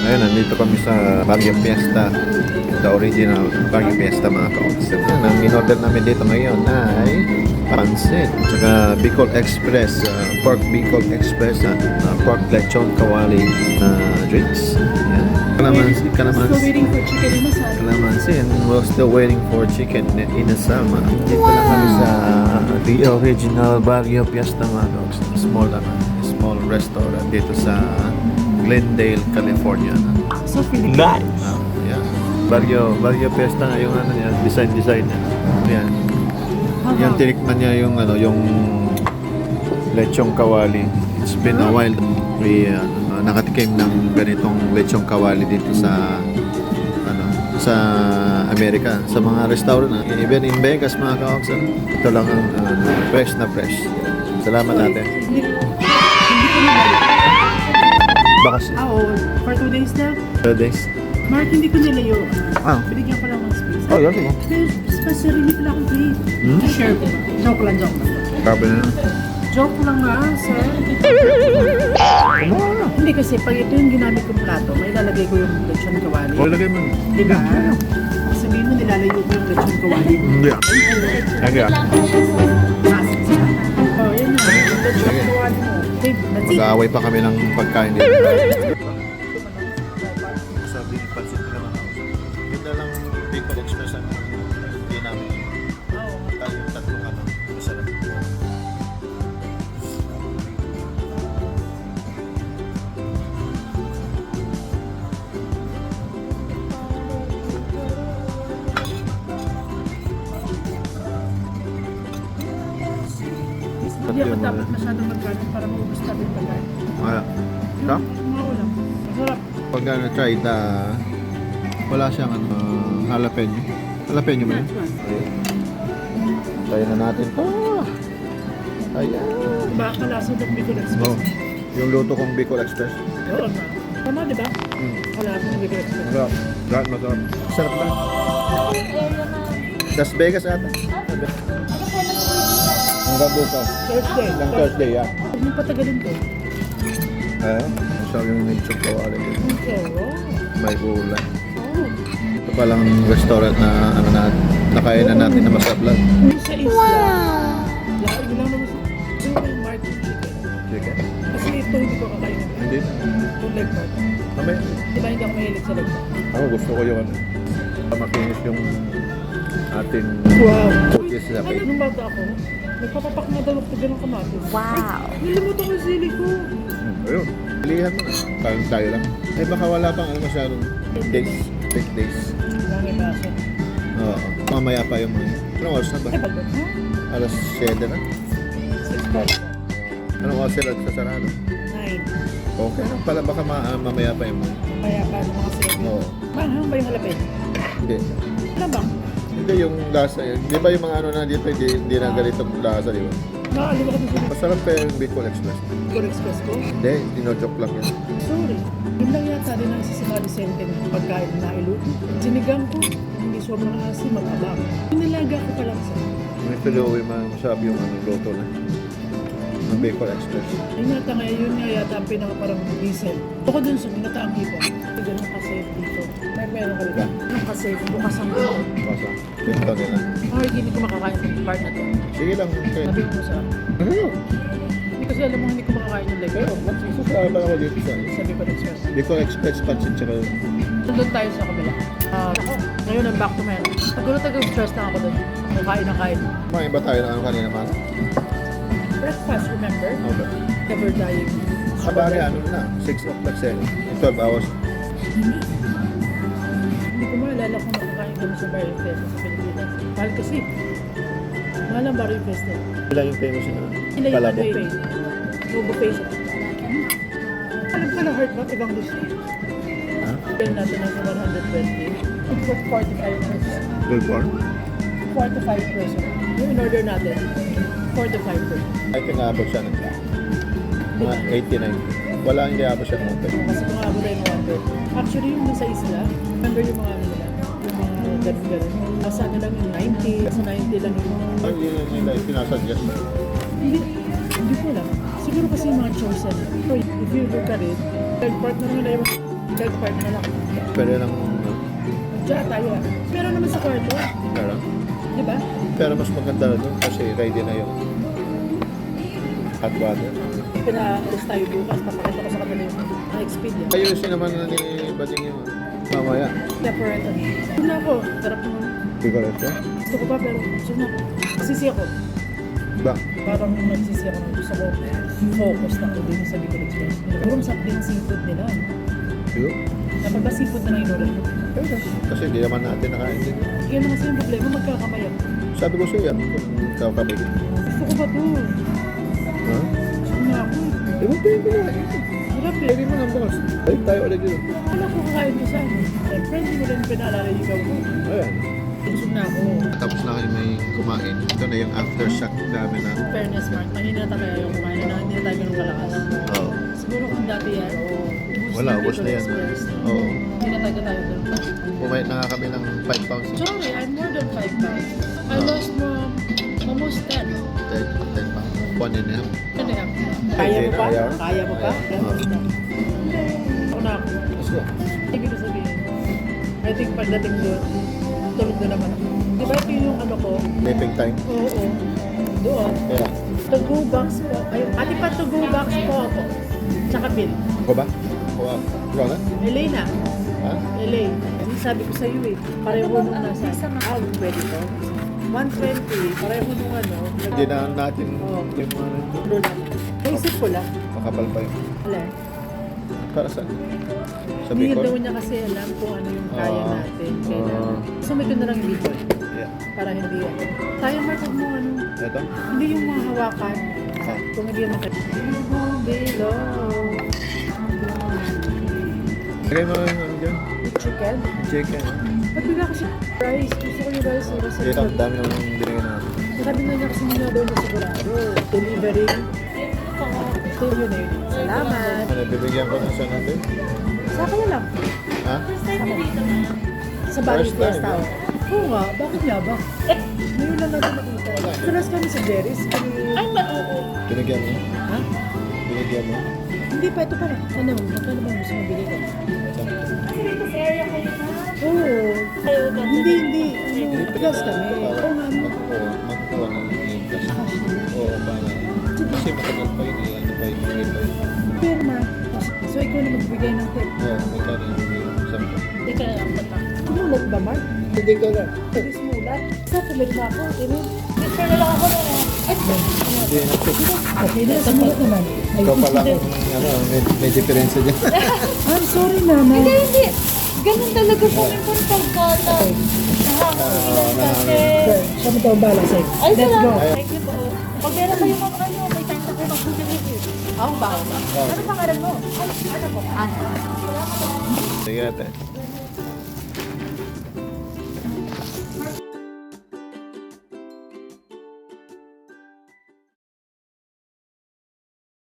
Ayun, nandito kami sa Baguio Fiesta. The original Baguio Fiesta mga ka-ox. Ang in-order namin dito ngayon ay pansit. Tsaka Bicol Express, pork Bicol Express, pork lechon kawali drinks. Yan. Still waiting for chicken in masala. Kalamansi, and we're still waiting for chicken inasal. Dito lang kami sa the original Baguio Fiesta mga ka-ox. Small restaurant dito sa Glendale, California. So feeling Yeah. Baguio Fiesta nga yung ano niya, design niya. Yan. Yan tinikman niya yung yung lechong kawali. It's been a while we nakatikim ng ganitong lechong kawali dito sa sa Amerika, sa mga restaurant, even in Vegas mga ka-ox. Ito lang ang fresh na fresh. Salamat ate. Bakas. For 2 days na. 2 days. Mark, hindi ko nilayo. Ah. Binigyan ko lang ng space. Oh, yan mo. Pero sarili ko lang akong plate. Share ko ba? Joke lang. Grabe na. Joke lang nga, sir. Hindi kasi pag ito yung ginamit kong plato, may lalagay ko yung lechon kawali. Ilagay mo. Diba? Sabihin mo nilalayo ko yung lechon kawali. Hindi. Lagi ah. Oh, yan na. Lechon kawali mo. Babe, that's it. Mag-aaway pa kami ng pagkain dito. Sabi ni Pansit nila mga house. Ganda lang Bicol Express ang hindi namin. Yung tatlong masarap. Hindi ako dapat masyadong magkanin para maubos natin yung pagkain. Ito? Mga ulam. Masarap. Pag try wala siyang jalapeno. Jalapeno mo yun? Try na natin to. Ayan. Baka lasa ng Bicol Express. No. Yung luto kong Bicol Express. Oo na. Tama, di ba? Wala ng Bicol Express. Masarap. Masarap. Sarap lang. Las Vegas ata. Hanggang bukas. Thursday. Hanggang Thursday, yeah. Huwag mo patagalin ko. Masarap yung lechon kawali dito. Oo. May gulay. Oh. Ito palang restaurant na nakainan natin na masarap lang. Sa isla. Lahat lang naman sa... Gusto ko yung Martin chicken. Chicken? Kasi ito hindi ko kakain. Hindi. Yung leg part. Mamaya. Di ba hindi ako mahilig sa leg part? Ako gusto ko yung makinis yung ating Wow. cookies sa Ano nung bata ako, nagpapapak na daw ako ng kamatis. Wow. Nilimutan ko yung sili ko. Ayun. Pilihan mo na. Parang tayo lang. Baka wala pang masyadong days. Fake days. Langit baso. Oo. Mamaya pa yung mga. Anong oras na ba? Ay, bago. Alas 7 na? 6:40. Anong oras sila sasarado? 9. Okay lang pala. Baka mamaya pa yung mga. Kaya pa ng mga sila. Oo. Mahal ba yung halapin? Hindi. Ano ba? Hindi yung lasa. Di ba yung mga ano na dito, hindi na ganitong lasa, di ba? Nakaliwa ko dito. Masarap pa yung Bicol Express. Bicol Express ko? Hindi, dino-joke lang yan. Sorry. Yun lang yata din ang isa sa mga disenteng pagkain na iluto. Sinigang ko, hindi sobrang asim, mag-abang. Pinilaga ko pa lang sa. May tuloy, masarap yung luto na. Ang Bicol Express. Yung yata ngayon, yun nga yata ang pinaka parang diesel. Ako dun sa minata ang hipon. Ito ganun ka-safe dito. Meron ka rin. Ganun ka-safe, bukas ang bukas. Basta, ito nila. Ay, hindi ko makakain ng part na to. Sige lang, okay. Sabi mo sa... Ano? Hindi kasi alam mo hindi ko makakain yung leg. Pero, magsusunod pa ako dito sa Sabi ko express. Bicol Express Pancit tsaka Doon tayo sa kabila. Ako, ngayon ang back to men. Siguro stress na ako doon. Kain na kain. kumain ba tayo ng ano kanina pa? Breakfast, remember? Okay. Never dying. Sabari, ano na, 6 o'clock 12 hours. Hindi ko maalala kung makakain kami sa Barrio Fest sa Pilipinas. Mahal kasi. Mahal ang Barrio Fest eh. Ilan yung famous na Sila yung palabok? ano eh. Logo face. Alam ko na heart mo, ibang dish. Ha? Pin natin ng 120. It was 45 pesos. Good corn? 45 pesos. Yung in-order natin, 45 pesos. I think aabot siya ng mga 89. Wala, hindi aabot siya ng 1. Kasi mga abo tayo ng 100. Actually, yung sa isla, remember yung mga ano nila, yung mga ganun-ganun. Nasa ano lang yung 90, sa 90 lang yung mga... Ay, yun yung nila pinasuggest mo. Hindi ko lang. Siguro kasi yung mga choice yan. So, if you look at it, third part na naman na yung Bed part na lang. Pwede lang, Diyan tayo ah. Pero naman sa kwarto, pero, di ba? pero mas maganda na doon kasi ready na yung hot water. Pinaalis tayo bukas, papakita ko sa kanila yung Expedia. Ayusin naman na ni Bading yung mamaya. Separated. Gusto na ako. Sarap naman. Di ko rin siya. Gusto ko pa pero gusto na ako. Sisi ako. Ba? Parang nagsisi ako. Gusto ko focus na ako din sa Bicol Express. Pero masarap din ang seafood nila. Siguro? Kapag ba seafood na lang inurin mo? Kasi di naman natin nakain din. Kaya na kasi yung problema, magkakamayan. Sabi ko siya, kung kakabig. Gusto ko ba ito? Ha? Gusto na ako. Eh, huwag tayo kumain. Sarap eh. Pwede mo lang bukas. Balik tayo ulit dito. Wala ko kakain ko sa ano. Siyempre, hindi mo rin pinaalala yung ikaw mo. Ayan. Busog na ako. Tapos na kayo may kumain. Ito na yung aftershock namin na. Fairness, Mark. Mahina na tayo yung kumain na hindi na tayo ganun kalakas. Oo. Siguro kung dati yan, Wala, ubos na yan. Oo. Hindi na tayo ganun. Kumain na nga kami ng 5 pounds. Sorry, I'm more than 5 pounds. I lost more, almost 10. 10 pounds. 1 and a half. Ano yan? Kaya mo pa? Kaya. Kaya mo pa? Oo. Ako na ako. Let's go. Ibig ko sabihin, I think pagdating doon, tulog doon naman ako. Di ba ito yung ano ko? Taping time. Oo. Doon. Yeah. To go box po. Ay, ati pa to go box po ako. Tsaka bill. Ako ba? O, ikaw na? LA na. Ha? LA. Sabi ko sa iyo eh, pareho nung nasa pwede to. 120, pareho nung ano. Hindi na natin Oo. yung mga Doon. Naisip ko lang. makapal pa yun. Wala. Para saan? Sa Hindi daw Bicol? niya kasi alam kung ano yung kaya Ah. natin. Kailangan. Sumito na lang yung Bicol. Yeah. Para hindi ano. Tayo Mark, huwag mo ano. Ito? Hindi yung mahawakan. Ah. Kung hindi yung makita. Below. Lagay mo yung ano dyan? Chicken. Chicken. Ba't bigla kasi rice? Gusto ko yung rice. Kasi Dito, ang dami naman binigay natin. sabi na niya kasi niya daw na sigurado. Delivery. So yun eh. Salamat. Ano, bibigyan ko ng isa natin? Sa akin na lang. Ha? Sa Bali First time, Fiesta. Oo nga. Bakit nga ba? Ngayon lang natin nakita. Saras kami sa Jerry's. Ay, oo. Binigyan mo? Ha? Binigyan mo? Hindi pa. Ito pa lang. Ano? Magkano ba gusto mo bili ko? Oo. Hindi. Ano? Plus kami. Oo nga. Magkuha ng ikas. Oo, para. Kasi matagal pa yun eh. Ano pa yun? Bigay pa yun. Pero ma. So ikaw na magbigay ng tip. Oo, magkano yung bigay? Sampo. Hindi ka na lang pa. Mulat ba, Mark? Hindi ka lang. Pagis mulat. Sa tuloy na ako. Picture na lang ako na. Hindi na. Okay na. Sumulat naman. Ikaw pala kung ano, may diferensya dyan. I'm sorry, Mama. Hindi. Ganun talaga kami kung pagkala. Nakakakilan kasi. Sir, siya mo tawang bala sa'yo. Ay, Let's go. salamat. Thank you po. Pag meron kayo mga ano, may time na kayo mag-review. Ako ba? Ano pangalan mo? Ay, ano po? Ano? Sige ate.